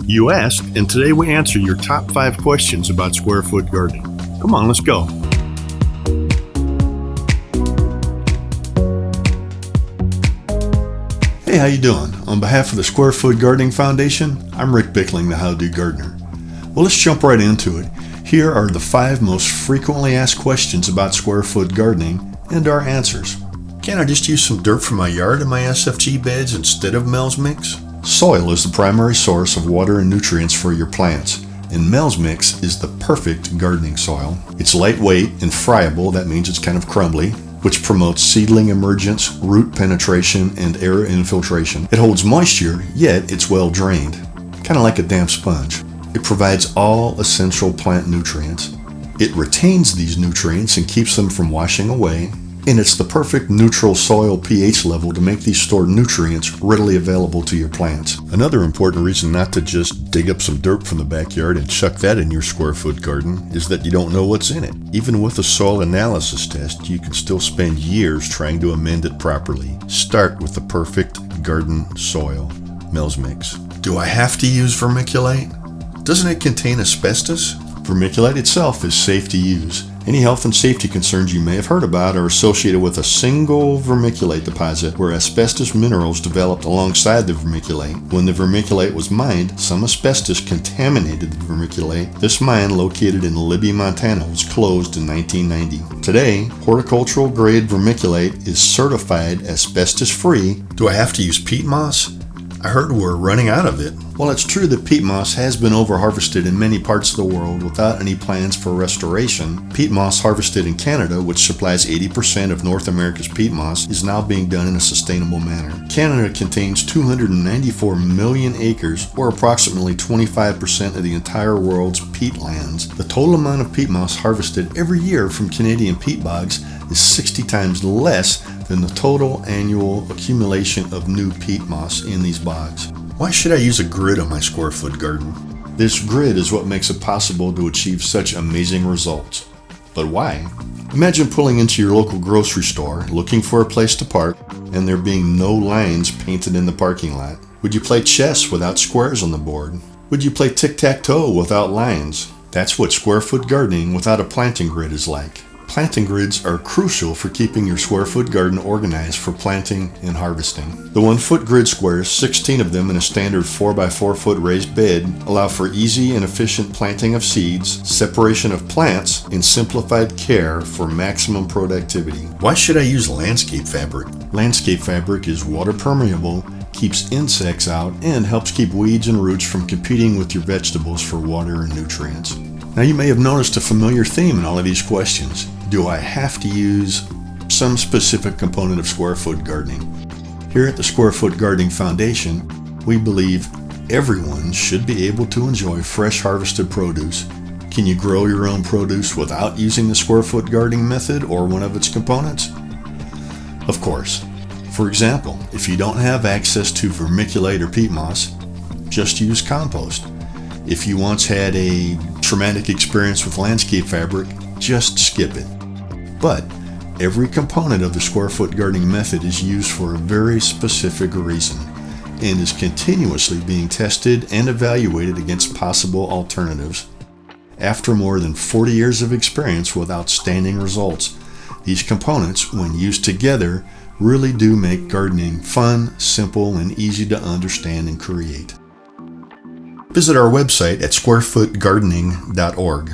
You asked, and today we answer your top 5 questions about square foot gardening. Come on, let's go. Hey, how you doing? On behalf of the Square Foot Gardening Foundation, I'm Rick Bickling, the How Do Gardener. Well, let's jump right into it. Here are the 5 most frequently asked questions about square foot gardening and our answers. Can I just use some dirt from my yard in my SFG beds instead of Mel's Mix? Soil is the primary source of water and nutrients for your plants, and Mel's Mix is the perfect gardening soil. It's lightweight and friable, that means it's kind of crumbly, which promotes seedling emergence, root penetration, and air infiltration. It holds moisture, yet it's well drained, kind of like a damp sponge. It provides all essential plant nutrients. It retains these nutrients and keeps them from washing away, and it's the perfect neutral soil pH level to make these stored nutrients readily available to your plants. Another important reason not to just dig up some dirt from the backyard and chuck that in your square foot garden is that you don't know what's in it. Even with a soil analysis test, you can still spend years trying to amend it properly. Start with the perfect garden soil. Mel's Mix. Do I have to use vermiculite? Doesn't it contain asbestos? Vermiculite itself is safe to use. Any health and safety concerns you may have heard about are associated with a single vermiculite deposit where asbestos minerals developed alongside the vermiculite. When the vermiculite was mined, some asbestos contaminated the vermiculite. This mine, located in Libby, Montana, was closed in 1990. Today, horticultural grade vermiculite is certified asbestos-free. Do I have to use peat moss? I heard we're running out of it. While it's true that peat moss has been over-harvested in many parts of the world without any plans for restoration, peat moss harvested in Canada, which supplies 80% of North America's peat moss, is now being done in a sustainable manner. Canada contains 294 million acres, or approximately 25% of the entire world's peat lands. The total amount of peat moss harvested every year from Canadian peat bogs is 60 times less than the total annual accumulation of new peat moss in these bogs. Why should I use a grid on my square foot garden? This grid is what makes it possible to achieve such amazing results. But why? Imagine pulling into your local grocery store, looking for a place to park, and there being no lines painted in the parking lot. Would you play chess without squares on the board? Would you play tic-tac-toe without lines? That's what square foot gardening without a planting grid is like. Planting grids are crucial for keeping your square foot garden organized for planting and harvesting. The 1-foot grid squares, 16 of them in a standard 4x4 foot raised bed, allow for easy and efficient planting of seeds, separation of plants, and simplified care for maximum productivity. Why should I use landscape fabric? Landscape fabric is water permeable, keeps insects out, and helps keep weeds and roots from competing with your vegetables for water and nutrients. Now you may have noticed a familiar theme in all of these questions. Do I have to use some specific component of square foot gardening? Here at the Square Foot Gardening Foundation, we believe everyone should be able to enjoy fresh harvested produce. Can you grow your own produce without using the square foot gardening method or one of its components? Of course. For example, if you don't have access to vermiculite or peat moss, just use compost. If you once had a traumatic experience with landscape fabric, just skip it. But every component of the square foot gardening method is used for a very specific reason and is continuously being tested and evaluated against possible alternatives. After more than 40 years of experience with outstanding results, these components, when used together, really do make gardening fun, simple, and easy to understand and create. Visit our website at squarefootgardening.org.